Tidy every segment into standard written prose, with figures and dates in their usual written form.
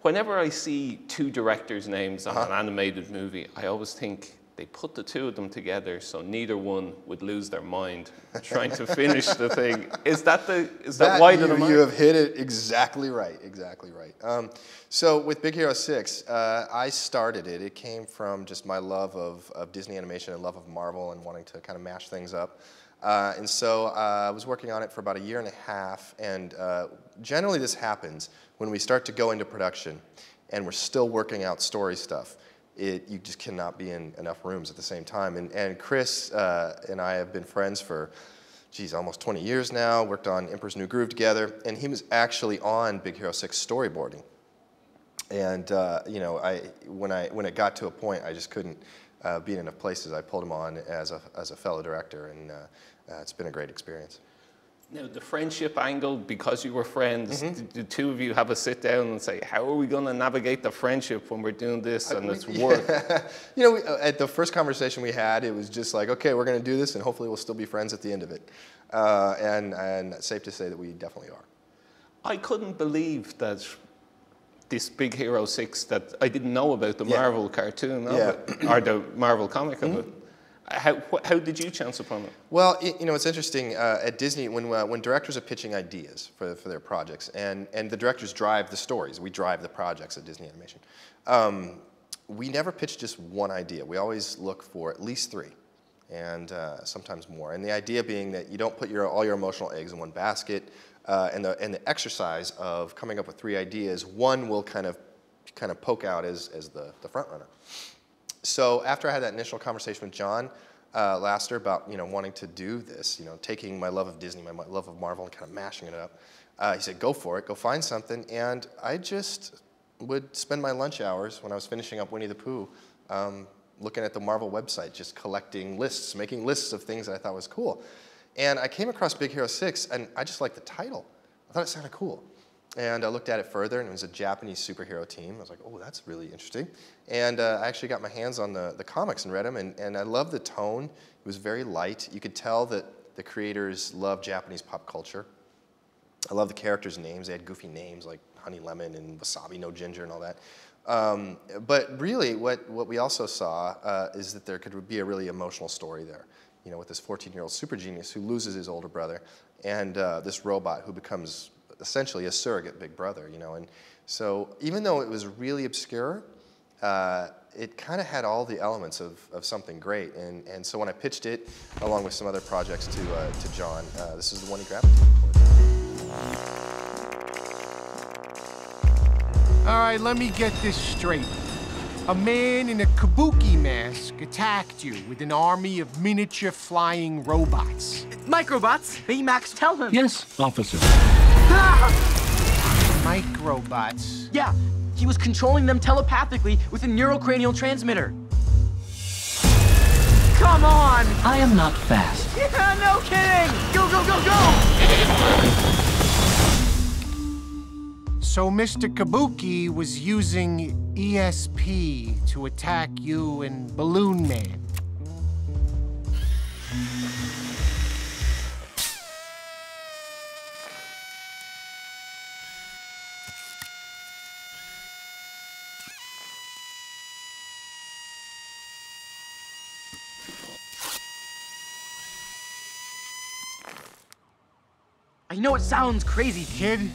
whenever I see two directors' names on an animated movie, I always think they put the two of them together so neither one would lose their mind trying to finish the thing. Is that wide of the mark? You have hit it exactly right, exactly right. So with Big Hero 6, I started it. It came from just my love of Disney animation and love of Marvel and wanting to kind of mash things up. And so I was working on it for about 1.5 years, and generally this happens when we start to go into production and we're still working out story stuff. You just cannot be in enough rooms at the same time. And Chris and I have been friends for, geez, almost 20 years now, worked on Emperor's New Groove together, and he was actually on Big Hero 6 storyboarding. And you know, when it got to a point I just couldn't be in enough places, I pulled him on as a fellow director, and it's been a great experience. Now, the friendship angle, because you were friends, the two of you have a sit down and say, how are we going to navigate the friendship when we're doing this and it's work? You know, at the first conversation we had, it was just like, okay, we're going to do this, and hopefully we'll still be friends at the end of it. And safe to say that we definitely are. I couldn't believe that this Big Hero 6, that I didn't know about the Marvel cartoon of it, or the Marvel comic of it. How did you chance upon it? Well, you know, it's interesting. At Disney, when directors are pitching ideas for their projects, and the directors drive the stories, we drive the projects at Disney Animation, we never pitch just one idea. We always look for at least 3, and sometimes more. And the idea being that you don't put all your emotional eggs in one basket, and the exercise of coming up with 3 ideas, one will kind of poke out as the front runner. So after I had that initial conversation with John Lasseter about wanting to do this, taking my love of Disney, my love of Marvel, and kind of mashing it up, he said, "Go for it, go find something." And I just would spend my lunch hours when I was finishing up Winnie the Pooh, looking at the Marvel website, just collecting lists, making lists of things that I thought was cool. And I came across Big Hero 6, and I just liked the title. I thought it sounded cool. And I looked at it further, and it was a Japanese superhero team. I was like, oh, that's really interesting. And I actually got my hands on the comics and read them, and I loved the tone. It was very light. You could tell that the creators loved Japanese pop culture. I love the characters' names. They had goofy names like Honey Lemon and Wasabi No Ginger and all that. But really, what we also saw is that there could be a really emotional story there. With this 14-year-old super genius who loses his older brother, and this robot who becomes essentially a surrogate big brother, and so even though it was really obscure, it kind of had all the elements of something great, and so when I pitched it, along with some other projects to John, this is the one he gravitated towards. All right, let me get this straight. A man in a kabuki mask attacked you with an army of miniature flying robots. Microbots? Baymax, tell him. Yes, officer. Microbots? Yeah, he was controlling them telepathically with a neurocranial transmitter. Come on! I am not fast. Yeah, no kidding! Go, go, go, go! So Mr. Kabuki was using ESP to attack you and Balloon Man. I know it sounds crazy, Kid,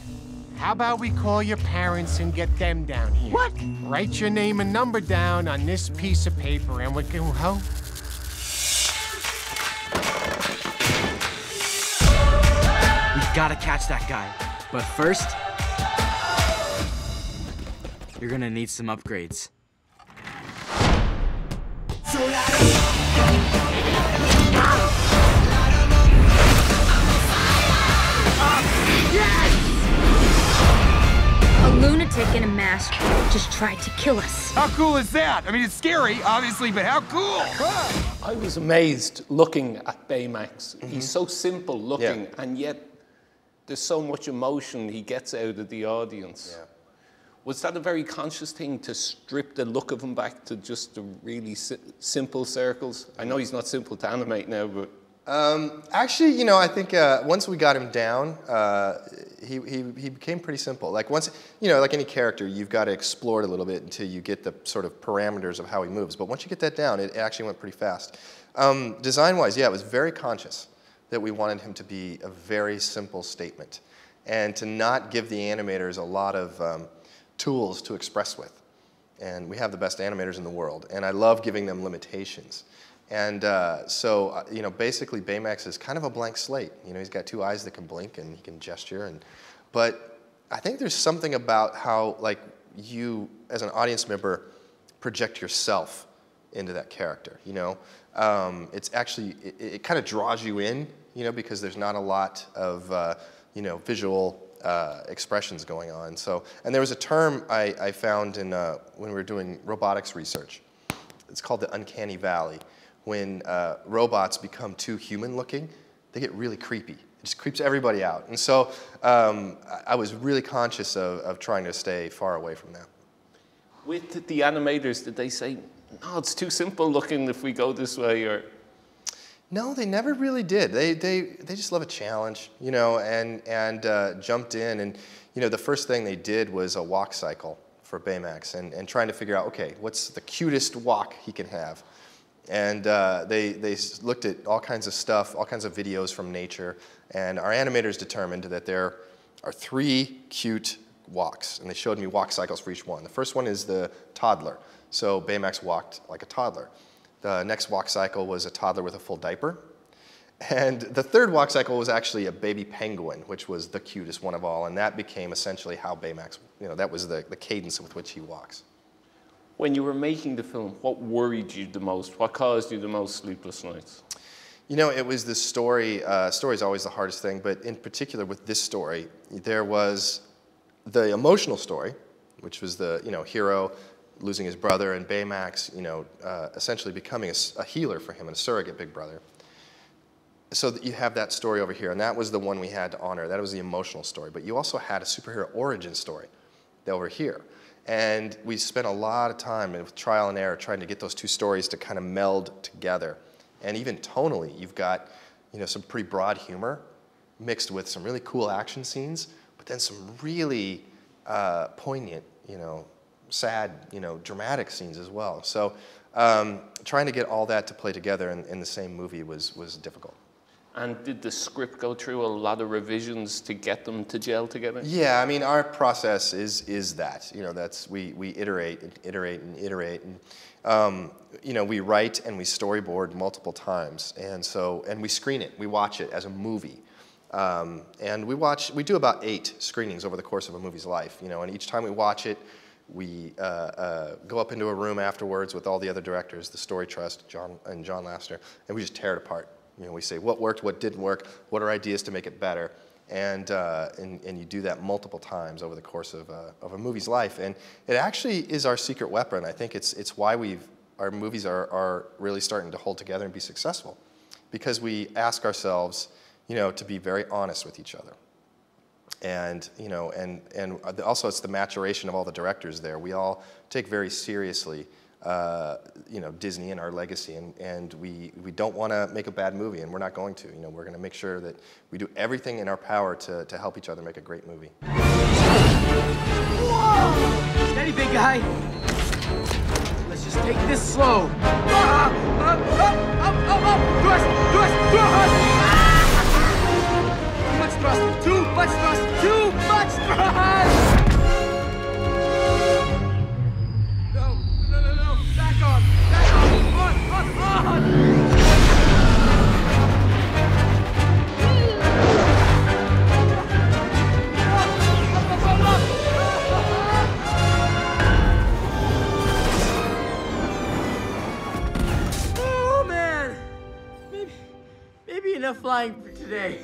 how about we call your parents and get them down here? What? Write your name and number down on this piece of paper and we can, We've gotta catch that guy. But first, you're gonna need some upgrades. A lunatic in a mask just tried to kill us. How cool is that? I mean, it's scary, obviously, but how cool? I was amazed looking at Baymax. He's so simple looking, and yet there's so much emotion he gets out of the audience. Yeah. Was that a very conscious thing to strip the look of him back to just the really simple circles? I know he's not simple to animate now, but... Actually, I think once we got him down, he became pretty simple. Like once, like any character, you've got to explore it a little bit until you get the sort of parameters of how he moves. But once you get that down, it actually went pretty fast. Design-wise, yeah, it was very conscious that we wanted him to be a very simple statement and to not give the animators a lot of tools to express with. And we have the best animators in the world, and I love giving them limitations. And so, basically Baymax is kind of a blank slate. He's got two eyes that can blink and he can gesture. But I think there's something about how, like, you, as an audience member, project yourself into that character, It's actually, it kind of draws you in, because there's not a lot of, visual expressions going on. So, and there was a term I found in, when we were doing robotics research. It's called the uncanny valley. When robots become too human-looking, they get really creepy. It just creeps everybody out. And so I was really conscious of trying to stay far away from that. With the animators, did they say, no, it's too simple looking if we go this way, or? No, they never really did. They just love a challenge, and jumped in. And, the first thing they did was a walk cycle for Baymax and trying to figure out, okay, what's the cutest walk he can have? And they looked at all kinds of stuff, all kinds of videos from nature, and our animators determined that there are 3 cute walks, and they showed me walk cycles for each one. The first one is the toddler, so Baymax walked like a toddler. The next walk cycle was a toddler with a full diaper, and the third walk cycle was actually a baby penguin, which was the cutest one of all, and that became essentially how Baymax, that was the cadence with which he walks. When you were making the film, what worried you the most? What caused you the most sleepless nights? It was the story. Story is always the hardest thing, but in particular with this story, there was the emotional story, which was the hero losing his brother, and Baymax, essentially becoming a healer for him and a surrogate big brother. So that you have that story over here, and that was the one we had to honor. That was the emotional story. But you also had a superhero origin story over here. And we spent a lot of time with trial and error trying to get those two stories to kind of meld together. And even tonally, you've got some pretty broad humor mixed with some really cool action scenes, but then some really poignant, sad, dramatic scenes as well. So trying to get all that to play together in the same movie was difficult. And did the script go through a lot of revisions to get them to gel together? Yeah, I mean, our process is that, that's we iterate and iterate and iterate, and we write and we storyboard multiple times, and we screen it, we watch it as a movie, and we do about 8 screenings over the course of a movie's life, and each time we watch it, we go up into a room afterwards with all the other directors, the Story Trust, John Lasseter, and we just tear it apart. We say what worked, what didn't work, what are ideas to make it better, and you do that multiple times over the course of a movie's life, and it actually is our secret weapon. I think it's why our movies are really starting to hold together and be successful, because we ask ourselves, to be very honest with each other, and also it's the maturation of all the directors there. We all take very seriously Disney and our legacy, and we don't want to make a bad movie, and we're not going to. We're going to make sure that we do everything in our power to help each other make a great movie. Whoa! Steady, big guy. Let's just take this slow. Up, thrust, thrust, thrust. Too much thrust, too much thrust. Oh man, maybe enough flying for today.